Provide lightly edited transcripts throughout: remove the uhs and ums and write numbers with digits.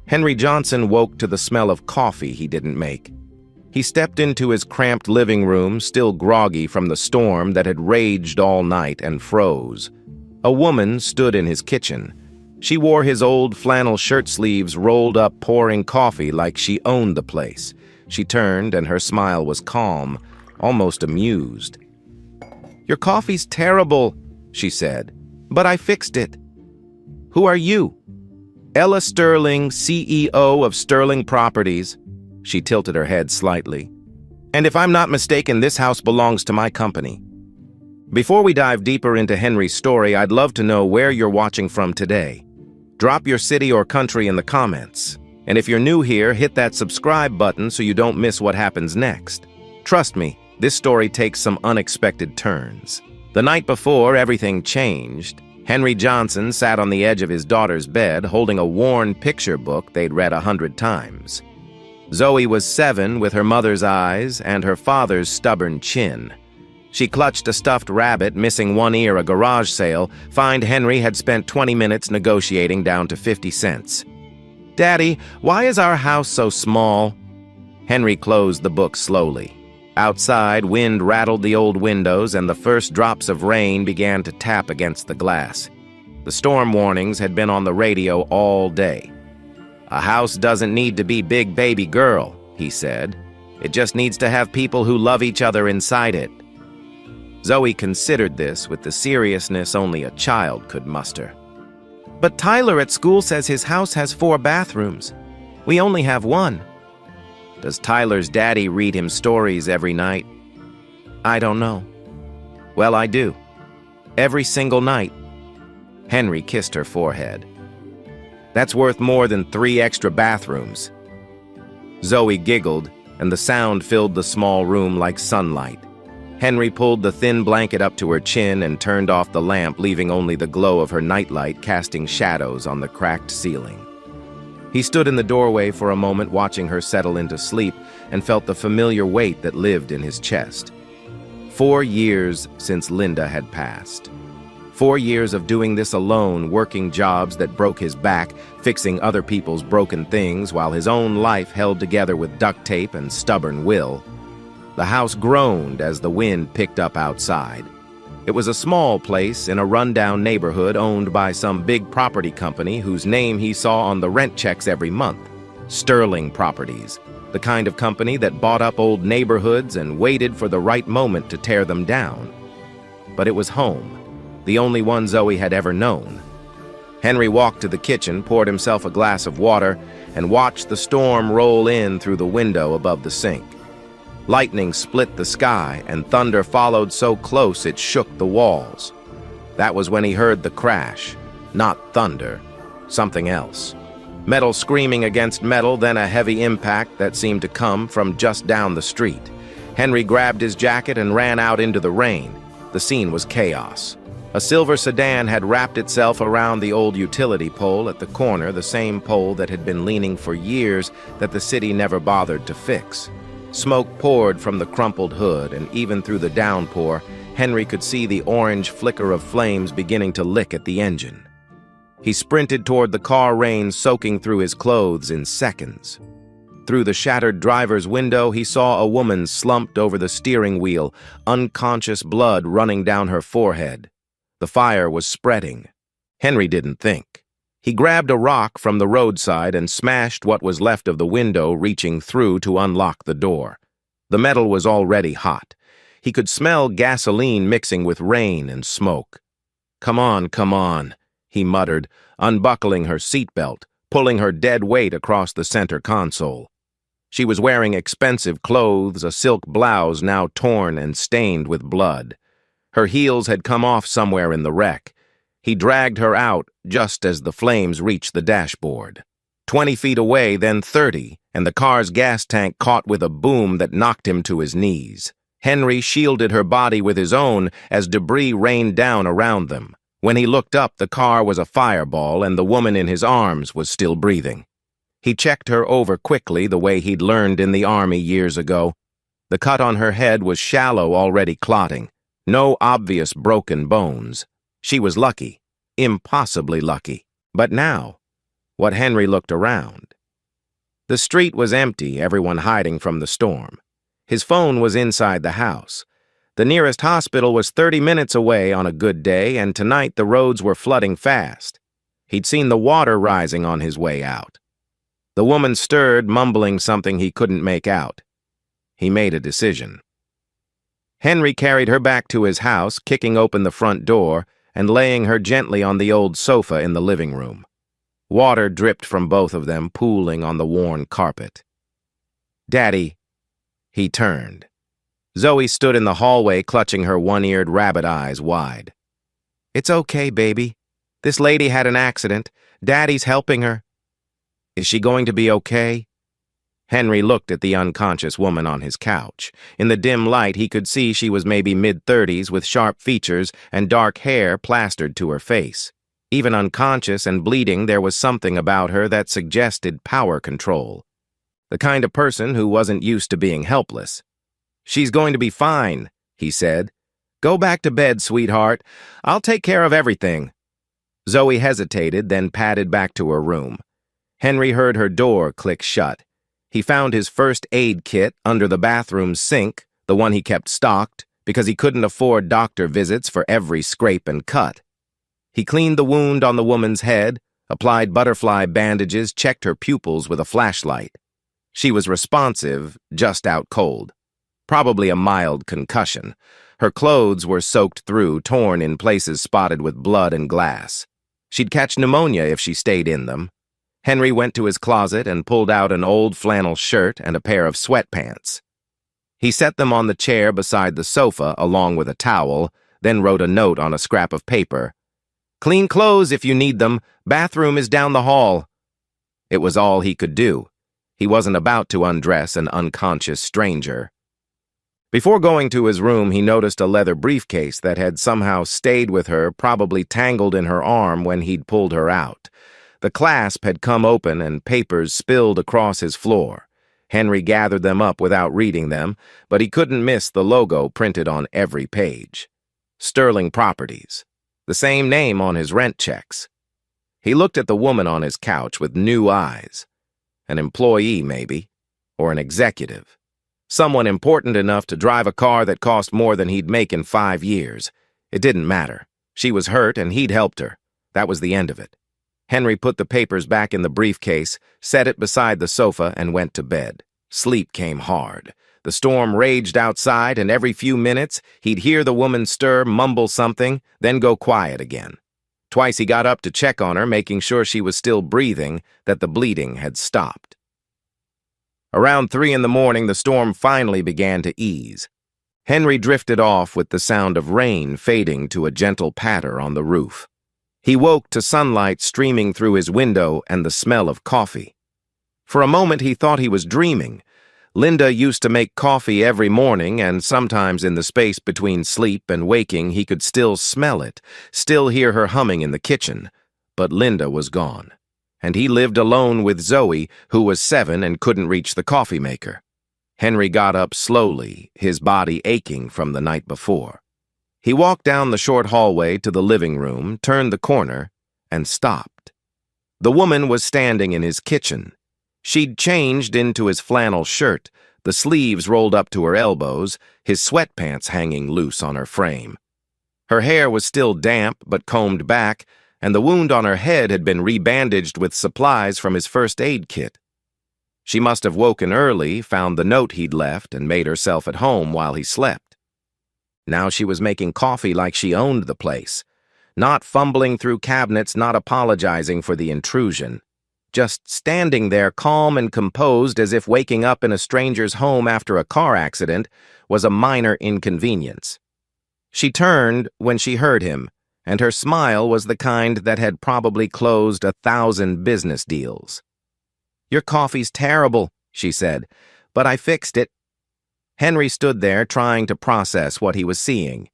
Henry Johnson woke to the smell of coffee he didn't make. He stepped into his cramped living room, still groggy from the storm that had raged all night, and froze. A woman stood in his kitchen. She wore his old flannel shirt sleeves rolled up, pouring coffee like she owned the place. She turned, and her smile was calm, almost amused. "Your coffee's terrible," she said, "but I fixed it." "Who are you?" "Ella Sterling, CEO of Sterling Properties." She tilted her head slightly. "And if I'm not mistaken, this house belongs to my company." Before we dive deeper into Henry's story, I'd love to know where you're watching from today. Drop your city or country in the comments. And if you're new here, hit that subscribe button so you don't miss what happens next. Trust me, this story takes some unexpected turns. The night before everything changed, Henry Johnson sat on the edge of his daughter's bed holding a worn picture book they'd read 100 times. Zoe was 7 with her mother's eyes and her father's stubborn chin. She clutched a stuffed rabbit missing one ear, a garage sale. Find Henry had spent 20 minutes negotiating down to 50 cents. "Daddy, why is our house so small?" Henry closed the book slowly. Outside, wind rattled the old windows and the first drops of rain began to tap against the glass. The storm warnings had been on the radio all day. "A house doesn't need to be big, baby girl," he said. "It just needs to have people who love each other inside it." Zoe considered this with the seriousness only a child could muster. "But Tyler at school says his house has 4 bathrooms. We only have 1. "Does Tyler's daddy read him stories every night?" "I don't know." "Well, I do. Every single night." Henry kissed her forehead. "That's worth more than 3 extra bathrooms." Zoe giggled, and the sound filled the small room like sunlight. Henry pulled the thin blanket up to her chin and turned off the lamp, leaving only the glow of her nightlight casting shadows on the cracked ceiling. He stood in the doorway for a moment, watching her settle into sleep, and felt the familiar weight that lived in his chest. 4 years since Linda had passed. 4 years of doing this alone, working jobs that broke his back, fixing other people's broken things, while his own life held together with duct tape and stubborn will. The house groaned as the wind picked up outside. It was a small place in a rundown neighborhood owned by some big property company whose name he saw on the rent checks every month. Sterling Properties, the kind of company that bought up old neighborhoods and waited for the right moment to tear them down. But it was home, the only one Zoe had ever known. Henry walked to the kitchen, poured himself a glass of water, and watched the storm roll in through the window above the sink. Lightning split the sky, and thunder followed so close it shook the walls. That was when he heard the crash. Not thunder, something else. Metal screaming against metal, then a heavy impact that seemed to come from just down the street. Henry grabbed his jacket and ran out into the rain. The scene was chaos. A silver sedan had wrapped itself around the old utility pole at the corner, the same pole that had been leaning for years that the city never bothered to fix. Smoke poured from the crumpled hood, and even through the downpour, Henry could see the orange flicker of flames beginning to lick at the engine. He sprinted toward the car, rain soaking through his clothes in seconds. Through the shattered driver's window, he saw a woman slumped over the steering wheel, unconscious, blood running down her forehead. The fire was spreading. Henry didn't think. He grabbed a rock from the roadside and smashed what was left of the window, reaching through to unlock the door. The metal was already hot. He could smell gasoline mixing with rain and smoke. Come on," he muttered, unbuckling her seatbelt, pulling her dead weight across the center console. She was wearing expensive clothes, a silk blouse now torn and stained with blood. Her heels had come off somewhere in the wreck. He dragged her out just as the flames reached the dashboard. 20 feet away, then 30, and the car's gas tank caught with a boom that knocked him to his knees. Henry shielded her body with his own as debris rained down around them. When he looked up, the car was a fireball, and the woman in his arms was still breathing. He checked her over quickly, the way he'd learned in the army years ago. The cut on her head was shallow, already clotting. No obvious broken bones. She was lucky, impossibly lucky. But now, what Henry looked around, The street was empty, everyone hiding from the storm. His phone was inside the house. The nearest hospital was 30 minutes away on a good day, and tonight the roads were flooding fast. He'd seen the water rising on his way out. The woman stirred, mumbling something he couldn't make out. He made a decision. Henry carried her back to his house, kicking open the front door and laying her gently on the old sofa in the living room. Water dripped from both of them, pooling on the worn carpet. "Daddy." He turned. Zoe stood in the hallway, clutching her one-eared rabbit eyes wide. "It's okay, baby. This lady had an accident. Daddy's helping her." "Is she going to be okay?" Henry looked at the unconscious woman on his couch. In the dim light, he could see she was maybe mid-30s with sharp features and dark hair plastered to her face. Even unconscious and bleeding, there was something about her that suggested power control. The kind of person who wasn't used to being helpless. "She's going to be fine," he said. "Go back to bed, sweetheart. I'll take care of everything." Zoe hesitated, then padded back to her room. Henry heard her door click shut. He found his first aid kit under the bathroom sink, the one he kept stocked, because he couldn't afford doctor visits for every scrape and cut. He cleaned the wound on the woman's head, applied butterfly bandages, checked her pupils with a flashlight. She was responsive, just out cold. Probably a mild concussion. Her clothes were soaked through, torn in places spotted with blood and glass. She'd catch pneumonia if she stayed in them. Henry went to his closet and pulled out an old flannel shirt and a pair of sweatpants. He set them on the chair beside the sofa along with a towel, then wrote a note on a scrap of paper. "Clean clothes if you need them. Bathroom is down the hall." It was all he could do. He wasn't about to undress an unconscious stranger. Before going to his room, he noticed a leather briefcase that had somehow stayed with her, probably tangled in her arm when he'd pulled her out. The clasp had come open and papers spilled across his floor. Henry gathered them up without reading them, but he couldn't miss the logo printed on every page. Sterling Properties. The same name on his rent checks. He looked at the woman on his couch with new eyes. An employee, maybe, or an executive. Someone important enough to drive a car that cost more than he'd make in 5 years. It didn't matter. She was hurt and he'd helped her. That was the end of it. Henry put the papers back in the briefcase, set it beside the sofa, and went to bed. Sleep came hard. The storm raged outside, and every few minutes, he'd hear the woman stir, mumble something, then go quiet again. Twice he got up to check on her, making sure she was still breathing, that the bleeding had stopped. Around 3 in the morning, the storm finally began to ease. Henry drifted off with the sound of rain fading to a gentle patter on the roof. He woke to sunlight streaming through his window and the smell of coffee. For a moment, he thought he was dreaming. Linda used to make coffee every morning, and sometimes in the space between sleep and waking, he could still smell it, still hear her humming in the kitchen. But Linda was gone, and he lived alone with Zoe, who was 7 and couldn't reach the coffee maker. Henry got up slowly, his body aching from the night before. He walked down the short hallway to the living room, turned the corner, and stopped. The woman was standing in his kitchen. She'd changed into his flannel shirt, the sleeves rolled up to her elbows, his sweatpants hanging loose on her frame. Her hair was still damp but combed back, and the wound on her head had been rebandaged with supplies from his first aid kit. She must have woken early, found the note he'd left, and made herself at home while he slept. Now she was making coffee like she owned the place, not fumbling through cabinets, not apologizing for the intrusion. Just standing there calm and composed as if waking up in a stranger's home after a car accident was a minor inconvenience. She turned when she heard him, and her smile was the kind that had probably closed 1,000 business deals. "Your coffee's terrible," she said, "but I fixed it." Henry stood there trying to process what he was seeing.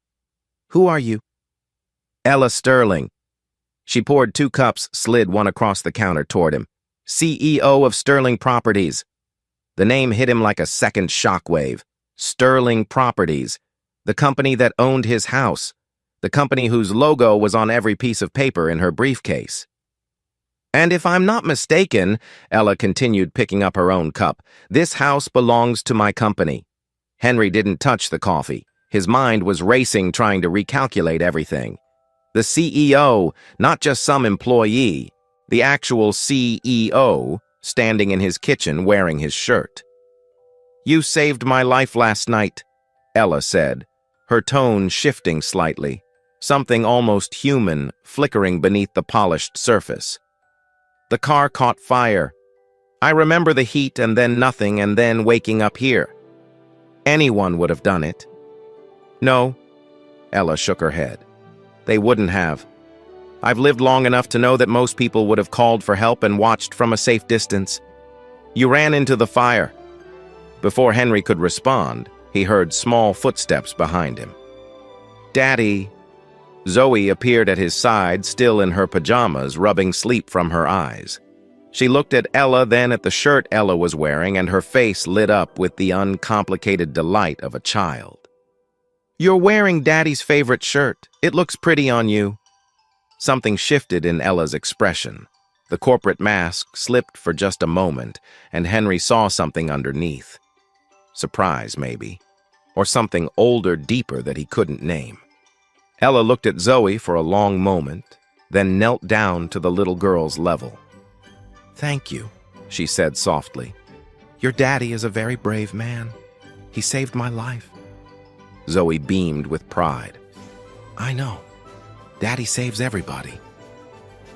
"Who are you?" "Ella Sterling." She poured 2 cups, slid one across the counter toward him. "CEO of Sterling Properties." The name hit him like a second shockwave. Sterling Properties. The company that owned his house. The company whose logo was on every piece of paper in her briefcase. And if I'm not mistaken, Ella continued, picking up her own cup, this house belongs to my company. Henry didn't touch the coffee. His mind was racing, trying to recalculate everything. The CEO, not just some employee, the actual CEO, standing in his kitchen wearing his shirt. You saved my life last night, Ella said, her tone shifting slightly, something almost human flickering beneath the polished surface. The car caught fire. I remember the heat and then nothing and then waking up here. Anyone would have done it. No, Ella shook her head. They wouldn't have. I've lived long enough to know that most people would have called for help and watched from a safe distance. You ran into the fire. Before Henry could respond, he heard small footsteps behind him. Daddy. Zoe appeared at his side, still in her pajamas, rubbing sleep from her eyes. She looked at Ella, then at the shirt Ella was wearing, and her face lit up with the uncomplicated delight of a child. You're wearing Daddy's favorite shirt. It looks pretty on you. Something shifted in Ella's expression. The corporate mask slipped for just a moment, and Henry saw something underneath. Surprise, maybe. Or something older, deeper that he couldn't name. Ella looked at Zoe for a long moment, then knelt down to the little girl's level. Thank you, she said softly. Your daddy is a very brave man. He saved my life. Zoe beamed with pride. I know. Daddy saves everybody.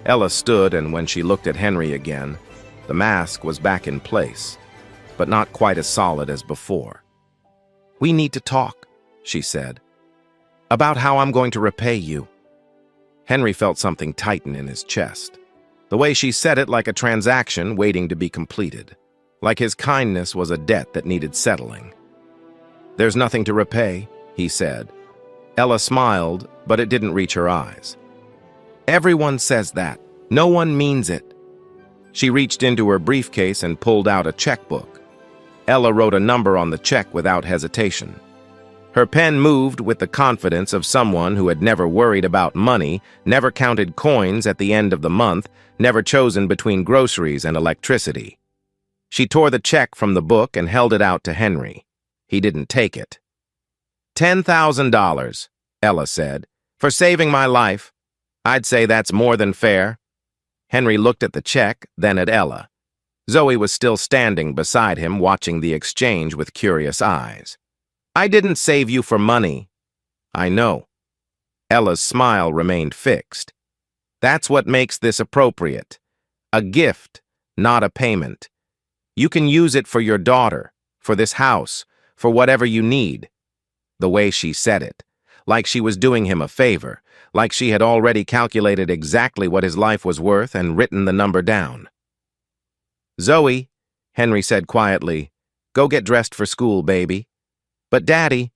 Ella stood, and when she looked at Henry again, the mask was back in place, but not quite as solid as before. We need to talk, she said, about how I'm going to repay you. Henry felt something tighten in his chest. The way she said it, like a transaction waiting to be completed. Like his kindness was a debt that needed settling. There's nothing to repay, he said. Ella smiled, but it didn't reach her eyes. Everyone says that. No one means it. She reached into her briefcase and pulled out a checkbook. Ella wrote a number on the check without hesitation. Her pen moved with the confidence of someone who had never worried about money, never counted coins at the end of the month, never chosen between groceries and electricity. She tore the check from the book and held it out to Henry. He didn't take it. $10,000, Ella said, for saving my life. I'd say that's more than fair. Henry looked at the check, then at Ella. Zoe was still standing beside him, watching the exchange with curious eyes. I didn't save you for money. I know. Ella's smile remained fixed. That's what makes this appropriate. A gift, not a payment. You can use it for your daughter, for this house, for whatever you need. The way she said it, like she was doing him a favor, like she had already calculated exactly what his life was worth and written the number down. Zoe, Henry said quietly, go get dressed for school, baby. But Daddy,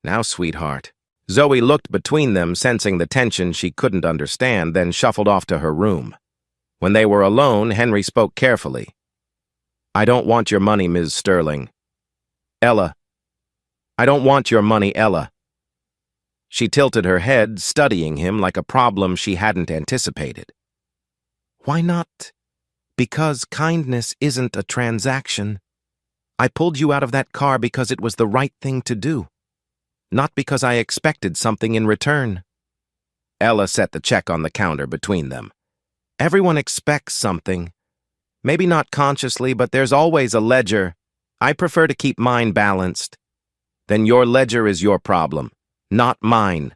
now sweetheart. Zoe looked between them, sensing the tension she couldn't understand, then shuffled off to her room. When they were alone, Henry spoke carefully. I don't want your money, Ms. Sterling. Ella. I don't want your money, Ella. She tilted her head, studying him like a problem she hadn't anticipated. Why not? Because kindness isn't a transaction. I pulled you out of that car because it was the right thing to do, not because I expected something in return. Ella set the check on the counter between them. Everyone expects something. Maybe not consciously, but there's always a ledger. I prefer to keep mine balanced. Then your ledger is your problem, not mine.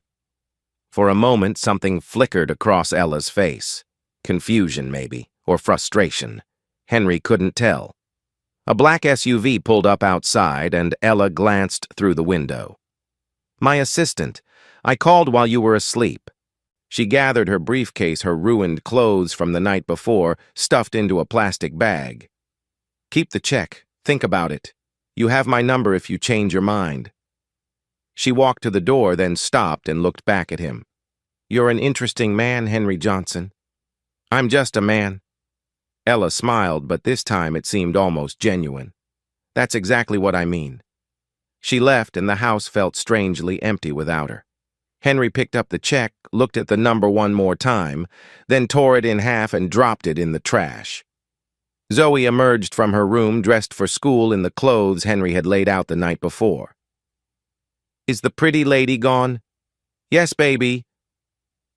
For a moment, something flickered across Ella's face. Confusion, maybe, or frustration. Henry couldn't tell. A black SUV pulled up outside, and Ella glanced through the window. My assistant. I called while you were asleep. She gathered her briefcase, her ruined clothes from the night before, stuffed into a plastic bag. Keep the check. Think about it. You have my number if you change your mind. She walked to the door, then stopped and looked back at him. You're an interesting man, Henry Johnson. I'm just a man. Ella smiled, but this time it seemed almost genuine. That's exactly what I mean. She left, and the house felt strangely empty without her. Henry picked up the check, looked at the number one more time, then tore it in half and dropped it in the trash. Zoe emerged from her room dressed for school in the clothes Henry had laid out the night before. "Is the pretty lady gone?" "Yes, baby."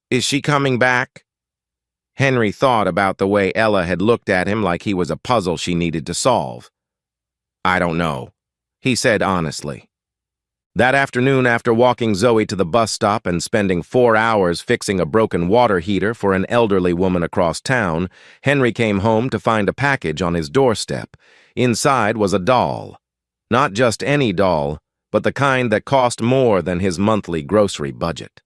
"Is she coming back?" Henry thought about the way Ella had looked at him like he was a puzzle she needed to solve. "I don't know," he said honestly. That afternoon, after walking Zoe to the bus stop and spending 4 hours fixing a broken water heater for an elderly woman across town, Henry came home to find a package on his doorstep. Inside was a doll. Not just any doll, but the kind that cost more than his monthly grocery budget.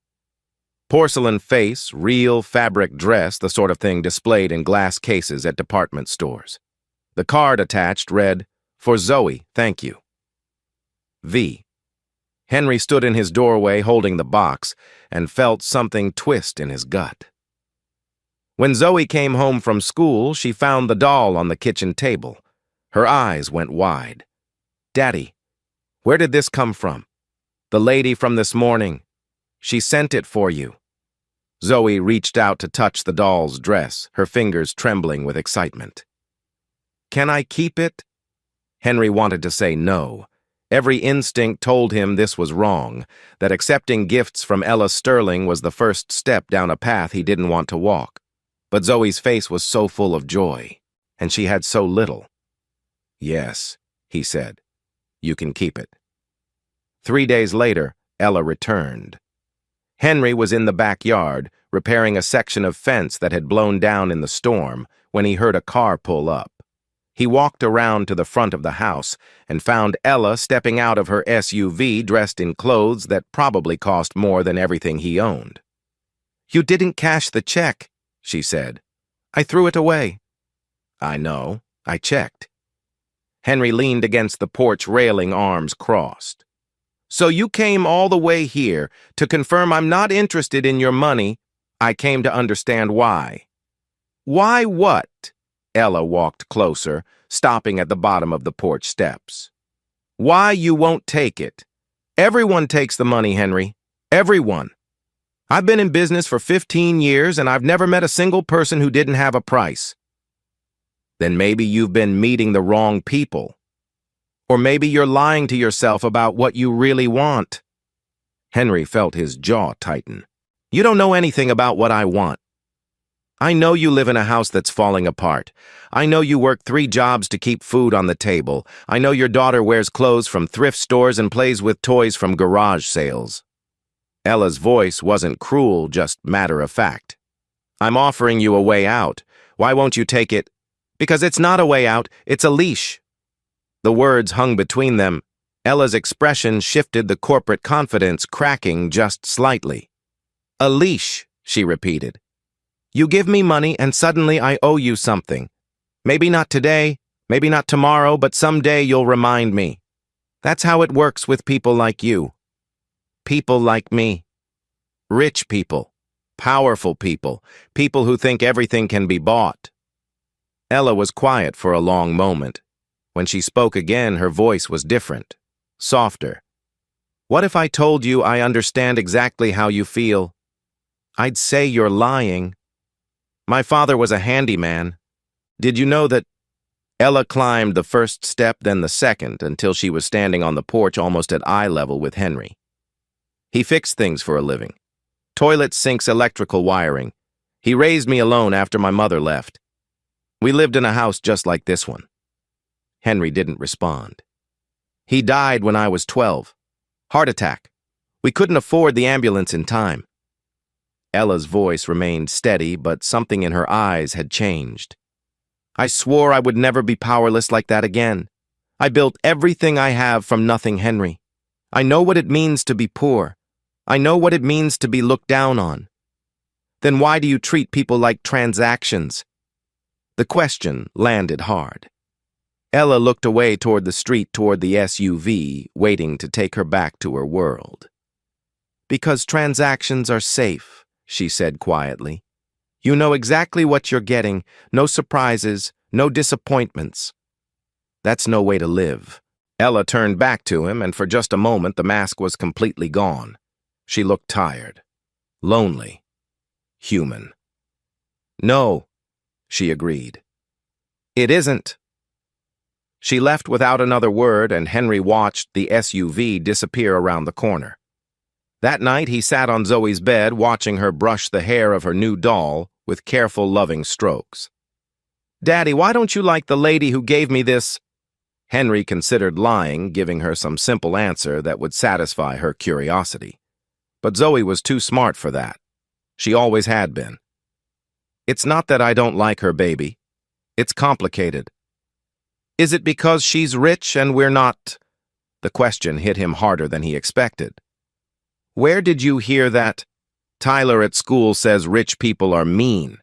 Porcelain face, real fabric dress, the sort of thing displayed in glass cases at department stores. The card attached read, "For Zoe, thank you. V." Henry stood in his doorway holding the box and felt something twist in his gut. When Zoe came home from school, she found the doll on the kitchen table. Her eyes went wide. "Daddy, where did this come from?" "The lady from this morning. She sent it for you." Zoe reached out to touch the doll's dress, her fingers trembling with excitement. "Can I keep it?" Henry wanted to say no. Every instinct told him this was wrong, that accepting gifts from Ella Sterling was the first step down a path he didn't want to walk. But Zoe's face was so full of joy, and she had so little. "Yes," he said. "You can keep it." 3 days later, Ella returned. Henry was in the backyard, repairing a section of fence that had blown down in the storm, when he heard a car pull up. He walked around to the front of the house and found Ella stepping out of her SUV dressed in clothes that probably cost more than everything he owned. "You didn't cash the check," she said. "I threw it away." "I know. I checked." Henry leaned against the porch railing, arms crossed. "So you came all the way here to confirm I'm not interested in your money?" "I came to understand why." "Why what?" Ella walked closer, stopping at the bottom of the porch steps. "Why you won't take it? Everyone takes the money, Henry. Everyone. I've been in business for 15 years, and I've never met a single person who didn't have a price." "Then maybe you've been meeting the wrong people. Or maybe you're lying to yourself about what you really want." Henry felt his jaw tighten. "You don't know anything about what I want. I know you live in a house that's falling apart. I know you work 3 jobs to keep food on the table. I know your daughter wears clothes from thrift stores and plays with toys from garage sales." Ella's voice wasn't cruel, just matter-of-fact. "I'm offering you a way out. Why won't you take it?" "Because it's not a way out, it's a leash." The words hung between them. Ella's expression shifted, the corporate confidence cracking just slightly. "A leash," she repeated. "You give me money and suddenly I owe you something. Maybe not today, maybe not tomorrow, but someday you'll remind me. That's how it works with people like you. People like me. Rich people. Powerful people. People who think everything can be bought." Ella was quiet for a long moment. When she spoke again, her voice was different, softer. "What if I told you I understand exactly how you feel? I'd say you're lying. My father was a handyman. Did you know that?" Ella climbed the first step, then the second, until she was standing on the porch almost at eye level with Henry. "He fixed things for a living. Toilets, sinks, electrical wiring. He raised me alone after my mother left. We lived in a house just like this one." Henry didn't respond. "He died when I was 12. Heart attack. We couldn't afford the ambulance in time." Ella's voice remained steady, but something in her eyes had changed. "I swore I would never be powerless like that again. I built everything I have from nothing, Henry. I know what it means to be poor. I know what it means to be looked down on. Then why do you treat people like transactions?" The question landed hard. Ella looked away toward the street, toward the SUV, waiting to take her back to her world. "Because transactions are safe," she said quietly. "You know exactly what you're getting, no surprises, no disappointments. That's no way to live." Ella turned back to him, and for just a moment the mask was completely gone. She looked tired, lonely, human. "No," she agreed. "It isn't." She left without another word, and Henry watched the SUV disappear around the corner. That night, he sat on Zoe's bed, watching her brush the hair of her new doll with careful, loving strokes. "Daddy, why don't you like the lady who gave me this?" Henry considered lying, giving her some simple answer that would satisfy her curiosity. But Zoe was too smart for that. She always had been. "It's not that I don't like her, baby. It's complicated." "Is it because she's rich and we're not?" The question hit him harder than he expected. "Where did you hear that? Tyler at school says rich people are mean,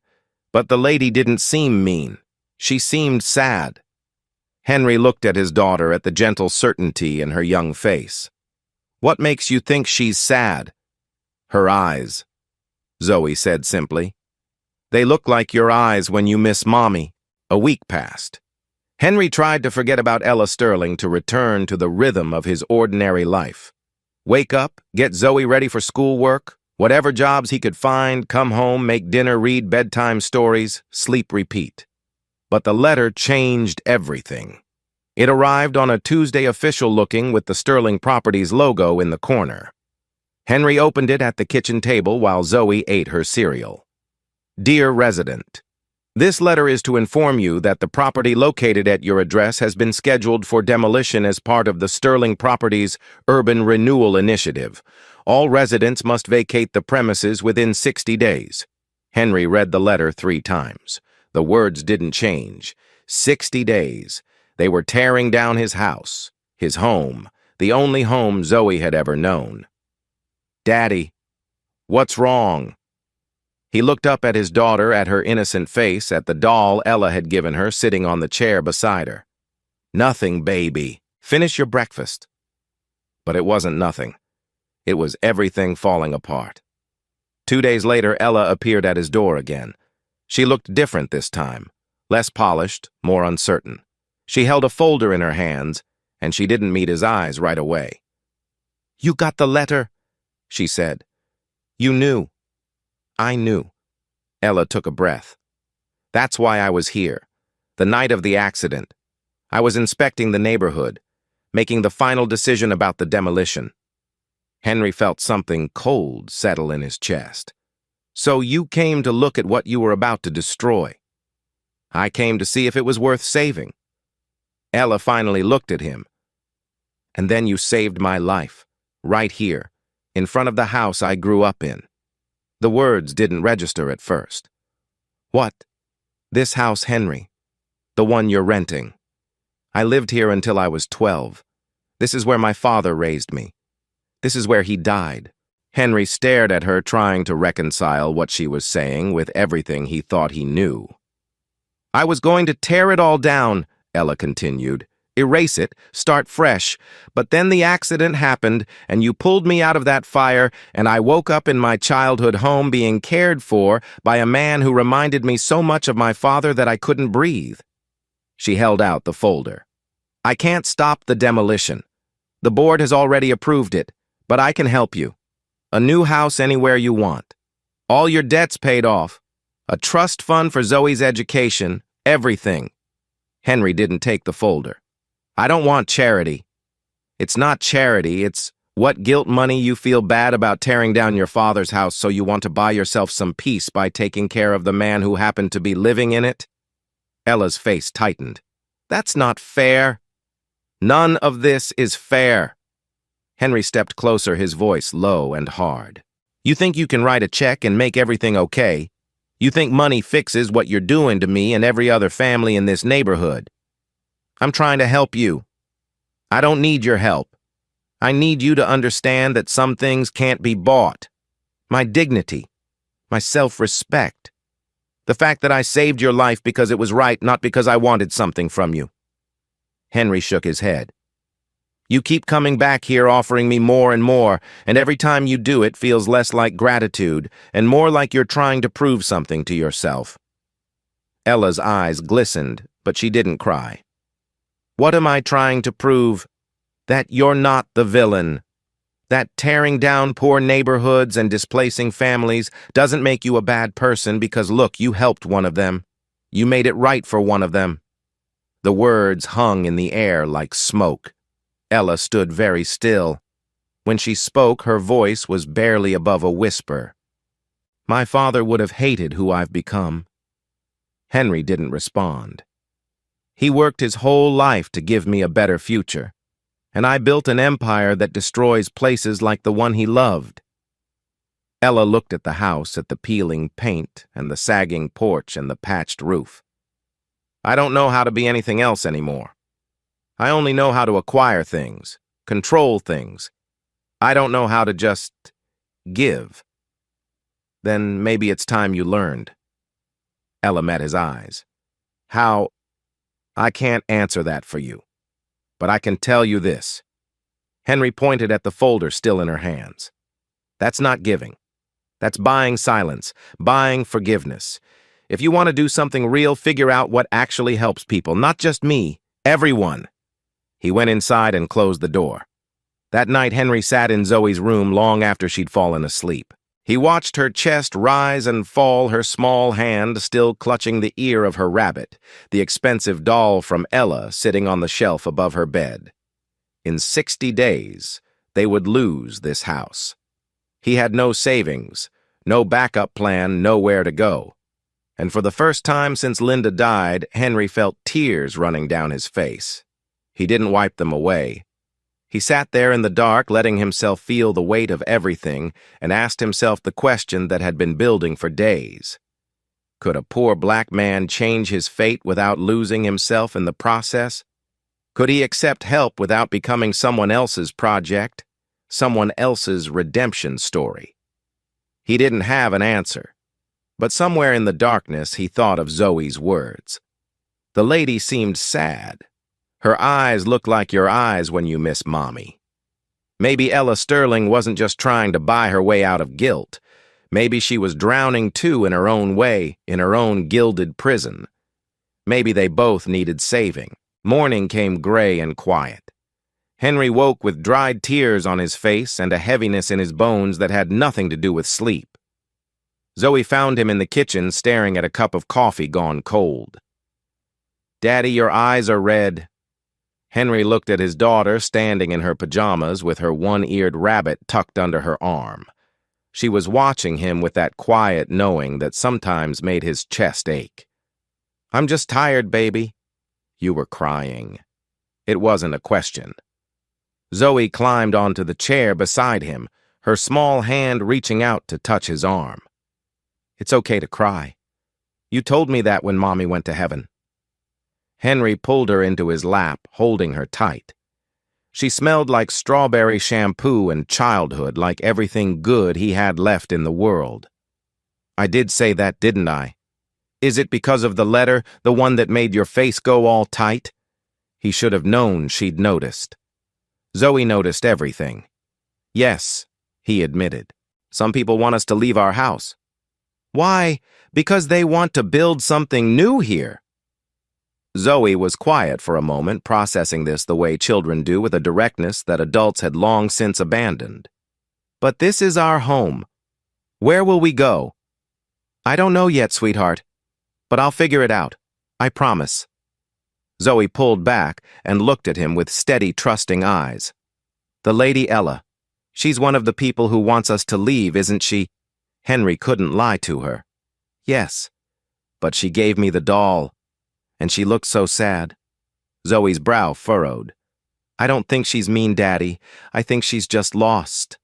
but the lady didn't seem mean. She seemed sad." Henry looked at his daughter, at the gentle certainty in her young face. "What makes you think she's sad?" "Her eyes," Zoe said simply. "They look like your eyes when you miss Mommy." A week passed. Henry tried to forget about Ella Sterling to return to the rhythm of his ordinary life. Wake up, get Zoe ready for schoolwork, whatever jobs he could find, come home, make dinner, read bedtime stories, sleep, repeat. But the letter changed everything. It arrived on a Tuesday, official-looking, with the Sterling Properties logo in the corner. Henry opened it at the kitchen table while Zoe ate her cereal. "Dear Resident, this letter is to inform you that the property located at your address has been scheduled for demolition as part of the Sterling Properties Urban Renewal Initiative. All residents must vacate the premises within 60 days. Henry read the letter 3 times. The words didn't change. 60 days. They were tearing down his house, his home, the only home Zoe had ever known. "Daddy, what's wrong?" He looked up at his daughter, at her innocent face, at the doll Ella had given her sitting on the chair beside her. "Nothing, baby. Finish your breakfast." But it wasn't nothing. It was everything falling apart. 2 days later, Ella appeared at his door again. She looked different this time, less polished, more uncertain. She held a folder in her hands, and she didn't meet his eyes right away. "You got the letter," she said. "You knew." "I knew." Ella took a breath. "That's why I was here. The night of the accident. I was inspecting the neighborhood, making the final decision about the demolition." Henry felt something cold settle in his chest. "So you came to look at what you were about to destroy." "I came to see if it was worth saving." Ella finally looked at him. "And then you saved my life, right here, in front of the house I grew up in." The words didn't register at first. "What?" "This house, Henry. The one you're renting. I lived here until I was 12. This is where my father raised me. This is where he died." Henry stared at her, trying to reconcile what she was saying with everything he thought he knew. "I was going to tear it all down," Ella continued. "Erase it, start fresh. But then the accident happened, and you pulled me out of that fire, and I woke up in my childhood home being cared for by a man who reminded me so much of my father that I couldn't breathe." She held out the folder. "I can't stop the demolition. The board has already approved it, but I can help you. A new house anywhere you want. All your debts paid off. A trust fund for Zoe's education. Everything." Henry didn't take the folder. "I don't want charity." "It's not charity, it's what guilt money you feel bad about tearing down your father's house, so you want to buy yourself some peace by taking care of the man who happened to be living in it." Ella's face tightened. "That's not fair." "None of this is fair." Henry stepped closer, his voice low and hard. "You think you can write a check and make everything okay? You think money fixes what you're doing to me and every other family in this neighborhood. I'm trying to help you. I don't need your help. I need you to understand that some things can't be bought. My dignity, my self-respect. The fact that I saved your life because it was right, not because I wanted something from you." Henry shook his head. "You keep coming back here offering me more and more, and every time you do it feels less like gratitude and more like you're trying to prove something to yourself." Ella's eyes glistened, but she didn't cry. "What am I trying to prove?" "That you're not the villain. That tearing down poor neighborhoods and displacing families doesn't make you a bad person because, look, you helped one of them. You made it right for one of them." The words hung in the air like smoke. Ella stood very still. When she spoke, her voice was barely above a whisper. "My father would have hated who I've become." Henry didn't respond. "He worked his whole life to give me a better future, and I built an empire that destroys places like the one he loved." Ella looked at the house, at the peeling paint and the sagging porch and the patched roof. "I don't know how to be anything else anymore. I only know how to acquire things, control things. I don't know how to just give." "Then maybe it's time you learned." Ella met his eyes. "How? I can't answer that for you. But I can tell you this." Henry pointed at the folder still in her hands. "That's not giving. That's buying silence, buying forgiveness. If you want to do something real, figure out what actually helps people, not just me, everyone." He went inside and closed the door. That night, Henry sat in Zoe's room long after she'd fallen asleep. He watched her chest rise and fall, her small hand still clutching the ear of her rabbit, the expensive doll from Ella sitting on the shelf above her bed. In 60 days, they would lose this house. He had no savings, no backup plan, nowhere to go. And for the first time since Linda died, Henry felt tears running down his face. He didn't wipe them away. He sat there in the dark, letting himself feel the weight of everything, and asked himself the question that had been building for days. Could a poor black man change his fate without losing himself in the process? Could he accept help without becoming someone else's project, someone else's redemption story? He didn't have an answer, but somewhere in the darkness he thought of Zoe's words. The lady seemed sad. Her eyes look like your eyes when you miss Mommy. Maybe Ella Sterling wasn't just trying to buy her way out of guilt. Maybe she was drowning too in her own way, in her own gilded prison. Maybe they both needed saving. Morning came gray and quiet. Henry woke with dried tears on his face and a heaviness in his bones that had nothing to do with sleep. Zoe found him in the kitchen staring at a cup of coffee gone cold. "Daddy, your eyes are red." Henry looked at his daughter standing in her pajamas with her one-eared rabbit tucked under her arm. She was watching him with that quiet knowing that sometimes made his chest ache. "I'm just tired, baby." "You were crying." It wasn't a question. Zoe climbed onto the chair beside him, her small hand reaching out to touch his arm. "It's okay to cry. You told me that when Mommy went to heaven." Henry pulled her into his lap, holding her tight. She smelled like strawberry shampoo and childhood, like everything good he had left in the world. "I did say that, didn't I? Is it because of the letter, the one that made your face go all tight?" He should have known she'd noticed. Zoe noticed everything. "Yes," he admitted. "Some people want us to leave our house." "Why? Because they want to build something new here." Zoe was quiet for a moment, processing this the way children do with a directness that adults had long since abandoned. "But this is our home. Where will we go?" "I don't know yet, sweetheart. But I'll figure it out. I promise." Zoe pulled back and looked at him with steady, trusting eyes. "The Lady Ella. She's one of the people who wants us to leave, isn't she?" Henry couldn't lie to her. "Yes. But she gave me the doll. And she looked so sad." Zoe's brow furrowed. "I don't think she's mean, Daddy. I think she's just lost."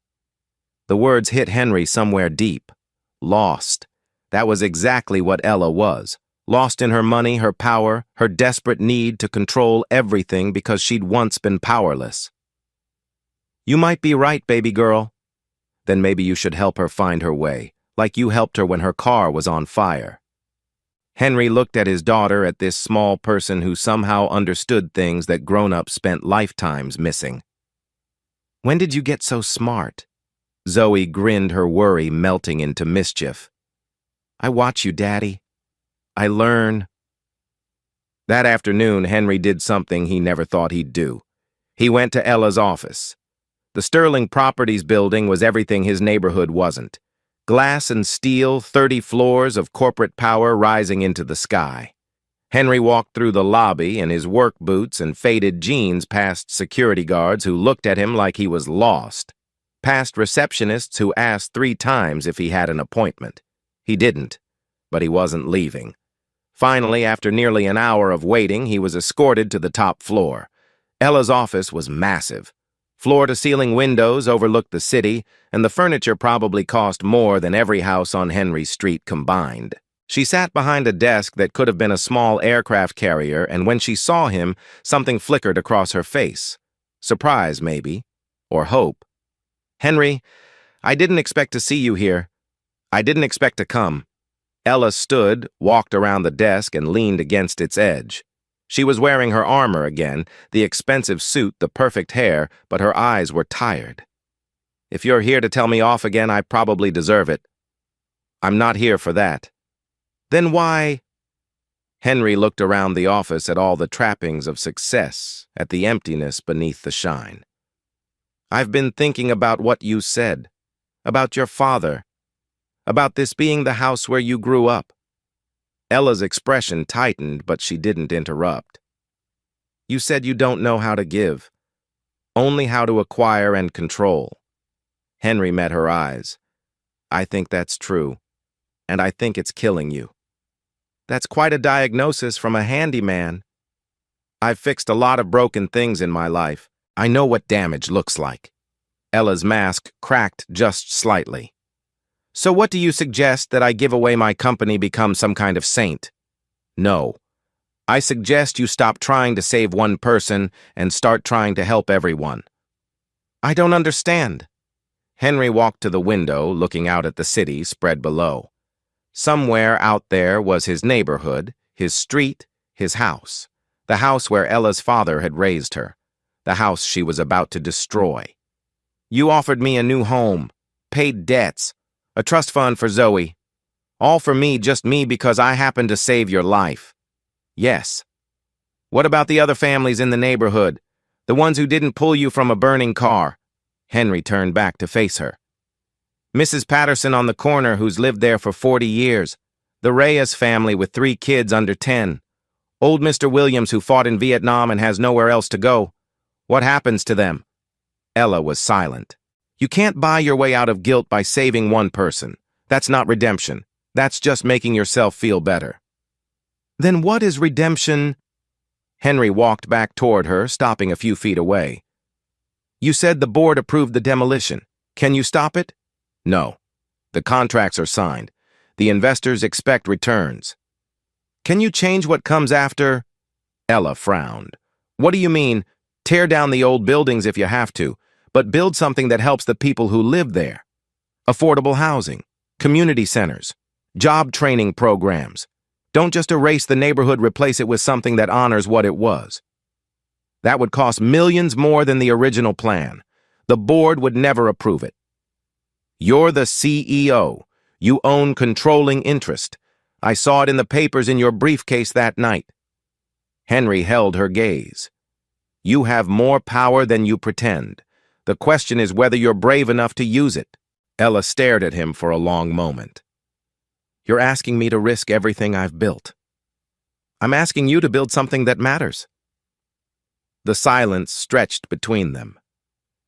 The words hit Henry somewhere deep. Lost. That was exactly what Ella was. Lost in her money, her power, her desperate need to control everything because she'd once been powerless. "You might be right, baby girl." "Then maybe you should help her find her way, like you helped her when her car was on fire." Henry looked at his daughter, at this small person who somehow understood things that grown-ups spent lifetimes missing. "When did you get so smart?" Zoe grinned, her worry melting into mischief. "I watch you, Daddy. I learn." That afternoon, Henry did something he never thought he'd do. He went to Ella's office. The Sterling Properties building was everything his neighborhood wasn't. Glass and steel, 30 floors of corporate power rising into the sky. Henry walked through the lobby in his work boots and faded jeans past security guards who looked at him like he was lost. Past receptionists who asked 3 times if he had an appointment. He didn't, but he wasn't leaving. Finally, after nearly an hour of waiting, he was escorted to the top floor. Ella's office was massive. Floor-to-ceiling windows overlooked the city, and the furniture probably cost more than every house on Henry Street combined. She sat behind a desk that could have been a small aircraft carrier, and when she saw him, something flickered across her face. Surprise, maybe. Or hope. "Henry, I didn't expect to see you here. I didn't expect to come." Ella stood, walked around the desk, and leaned against its edge. She was wearing her armor again, the expensive suit, the perfect hair, but her eyes were tired. "If you're here to tell me off again, I probably deserve it. I'm not here for that." "Then why?" Henry looked around the office at all the trappings of success, at the emptiness beneath the shine. "I've been thinking about what you said, about your father, about this being the house where you grew up." Ella's expression tightened, but she didn't interrupt. "You said you don't know how to give, only how to acquire and control." Henry met her eyes. "I think that's true, and I think it's killing you." "That's quite a diagnosis from a handyman." "I've fixed a lot of broken things in my life. I know what damage looks like." Ella's mask cracked just slightly. "So what do you suggest, that I give away my company, become some kind of saint?" "No. I suggest you stop trying to save one person and start trying to help everyone." "I don't understand." Henry walked to the window, looking out at the city spread below. Somewhere out there was his neighborhood, his street, his house. The house where Ella's father had raised her. The house she was about to destroy. "You offered me a new home, paid debts, a trust fund for Zoe. All for me, just me, because I happened to save your life." "Yes. What about the other families in the neighborhood? The ones who didn't pull you from a burning car?" Henry turned back to face her. "Mrs. Patterson on the corner, who's lived there for 40 years. The Reyes family with 3 kids under 10. Old Mr. Williams, who fought in Vietnam and has nowhere else to go. What happens to them?" Ella was silent. "You can't buy your way out of guilt by saving one person. That's not redemption. That's just making yourself feel better." "Then what is redemption?" Henry walked back toward her, stopping a few feet away. "You said the board approved the demolition. Can you stop it?" "No. The contracts are signed. The investors expect returns." "Can you change what comes after?" Ella frowned. "What do you mean? Tear down the old buildings if you have to, but build something that helps the people who live there. Affordable housing, community centers, job training programs. Don't just erase the neighborhood, replace it with something that honors what it was. That would cost millions more than the original plan. The board would never approve it. You're the CEO. You own controlling interest. I saw it in the papers in your briefcase that night." Henry held her gaze. "You have more power than you pretend. The question is whether you're brave enough to use it." Ella stared at him for a long moment. "You're asking me to risk everything I've built. I'm asking you to build something that matters." The silence stretched between them.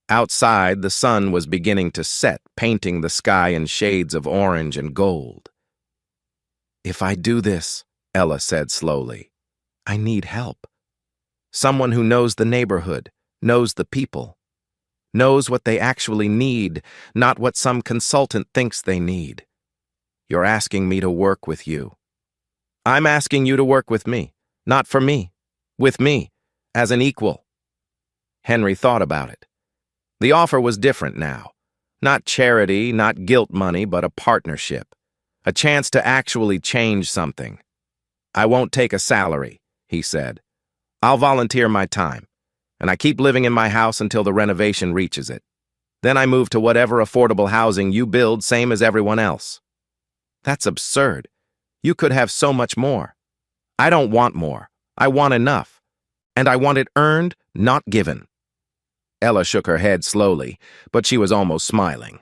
Outside, the sun was beginning to set, painting the sky in shades of orange and gold. "If I do this," Ella said slowly, "I need help. Someone who knows the neighborhood, knows the people. Knows what they actually need, not what some consultant thinks they need. You're asking me to work with you. I'm asking you to work with me, not for me, with me, as an equal." Henry thought about it. The offer was different now. Not charity, not guilt money, but a partnership. A chance to actually change something. "I won't take a salary," he said. "I'll volunteer my time. And I keep living in my house until the renovation reaches it. Then I move to whatever affordable housing you build, same as everyone else." "That's absurd. You could have so much more." "I don't want more. I want enough. And I want it earned, not given." Ella shook her head slowly, but she was almost smiling.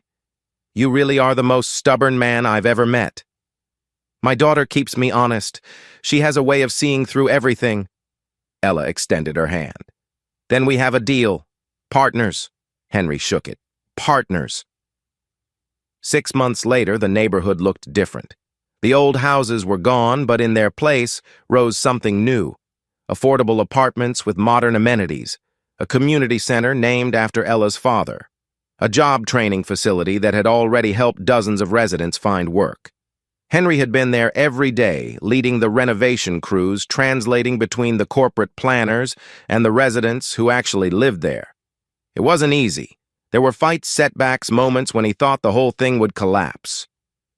You really are the most stubborn man I've ever met. My daughter keeps me honest. She has a way of seeing through everything. Ella extended her hand. Then we have a deal. Partners. Henry shook it. Partners. 6 months later, the neighborhood looked different. The old houses were gone, but in their place rose something new. Affordable apartments with modern amenities. A community center named after Ella's father. A job training facility that had already helped dozens of residents find work. Henry had been there every day, leading the renovation crews, translating between the corporate planners and the residents who actually lived there. It wasn't easy. There were fights, setbacks, moments when he thought the whole thing would collapse.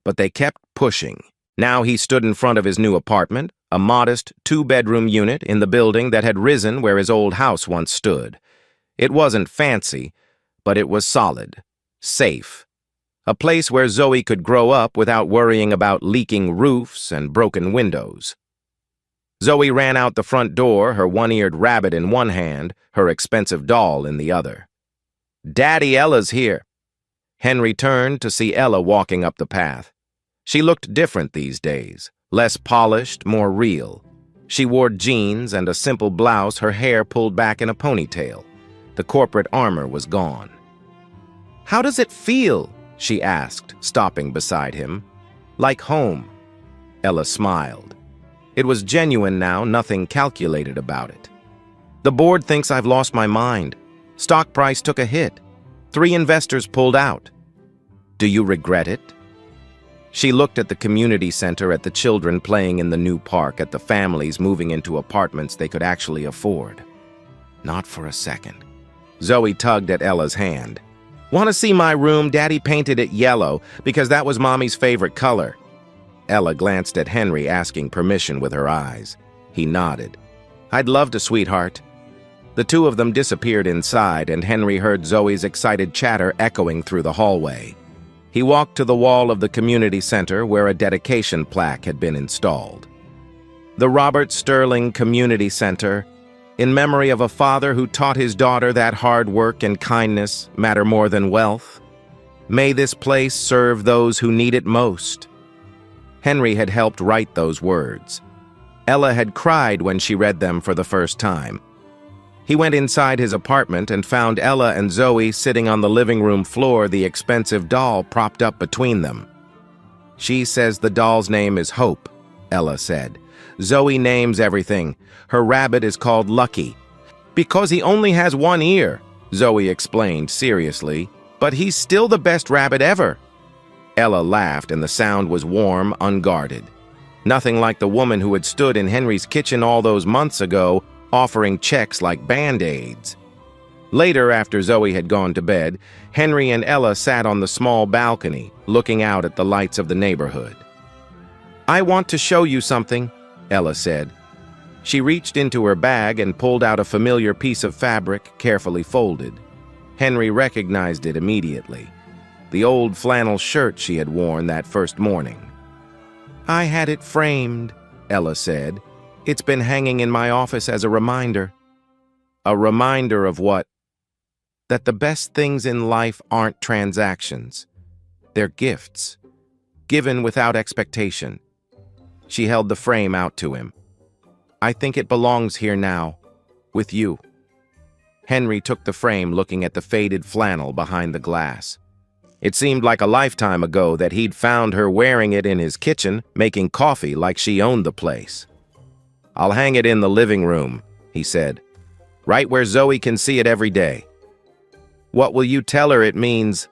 But they kept pushing. Now he stood in front of his new apartment, a modest 2-bedroom unit in the building that had risen where his old house once stood. It wasn't fancy, but it was solid, safe. A place where Zoe could grow up without worrying about leaking roofs and broken windows. Zoe ran out the front door, her one-eared rabbit in one hand, her expensive doll in the other. Daddy, Ella's here. Henry turned to see Ella walking up the path. She looked different these days, less polished, more real. She wore jeans and a simple blouse, her hair pulled back in a ponytail. The corporate armor was gone. How does it feel? She asked, stopping beside him. Like home. Ella smiled. It was genuine now, nothing calculated about it. The board thinks I've lost my mind. Stock price took a hit. 3 investors pulled out. Do you regret it? She looked at the community center, at the children playing in the new park, at the families moving into apartments they could actually afford. Not for a second. Zoe tugged at Ella's hand. Want to see my room? Daddy painted it yellow because that was Mommy's favorite color. Ella glanced at Henry, asking permission with her eyes. He nodded. I'd love to, sweetheart. The two of them disappeared inside, and Henry heard Zoe's excited chatter echoing through the hallway. He walked to the wall of the community center where a dedication plaque had been installed. The Robert Sterling Community Center, in memory of a father who taught his daughter that hard work and kindness matter more than wealth. May this place serve those who need it most. Henry had helped write those words. Ella had cried when she read them for the first time. He went inside his apartment and found Ella and Zoe sitting on the living room floor, the expensive doll propped up between them. She says the doll's name is Hope, Ella said. Zoe names everything. Her rabbit is called Lucky. Because he only has one ear, Zoe explained seriously, but he's still the best rabbit ever. Ella laughed, and the sound was warm, unguarded. Nothing like the woman who had stood in Henry's kitchen all those months ago, offering checks like Band-Aids. Later, after Zoe had gone to bed, Henry and Ella sat on the small balcony, looking out at the lights of the neighborhood. I want to show you something, Ella said. She reached into her bag and pulled out a familiar piece of fabric, carefully folded. Henry recognized it immediately. The old flannel shirt she had worn that first morning. I had it framed, Ella said. It's been hanging in my office as a reminder. A reminder of what? That the best things in life aren't transactions. They're gifts, given without expectation. She held the frame out to him. I think it belongs here now, with you. Henry took the frame, looking at the faded flannel behind the glass. It seemed like a lifetime ago that he'd found her wearing it in his kitchen, making coffee like she owned the place. I'll hang it in the living room, he said, right where Zoe can see it every day. What will you tell her it means?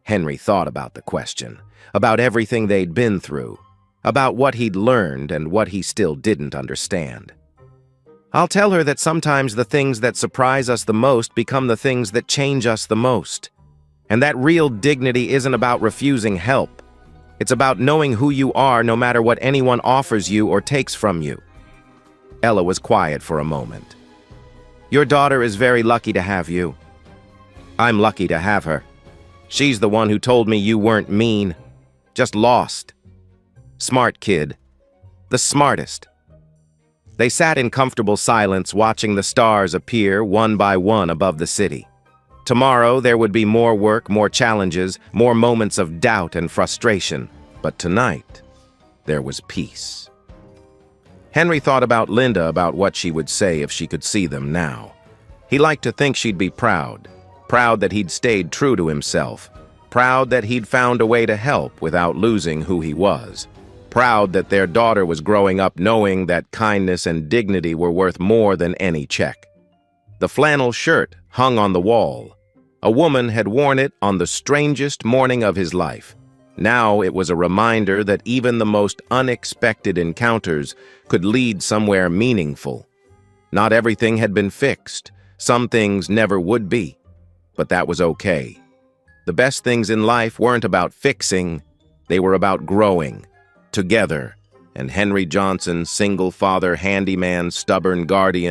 Henry thought about the question, about everything they'd been through, about what he'd learned and what he still didn't understand. I'll tell her that sometimes the things that surprise us the most become the things that change us the most, and that real dignity isn't about refusing help. It's about knowing who you are no matter what anyone offers you or takes from you. Ella was quiet for a moment. Your daughter is very lucky to have you. I'm lucky to have her. She's the one who told me you weren't mean, just lost. Smart kid. The smartest. They sat in comfortable silence, watching the stars appear one by one above the city. Tomorrow there would be more work, more challenges, more moments of doubt and frustration. But tonight, there was peace. Henry thought about Linda, about what she would say if she could see them now. He liked to think she'd be proud that he'd stayed true to himself, proud that he'd found a way to help without losing who he was, proud that their daughter was growing up knowing that kindness and dignity were worth more than any check. The flannel shirt hung on the wall. A woman had worn it on the strangest morning of his life. Now it was a reminder that even the most unexpected encounters could lead somewhere meaningful. Not everything had been fixed. Some things never would be. But that was okay. The best things in life weren't about fixing. They were about growing. Together. And Henry Johnson, single father, handyman, stubborn guardian,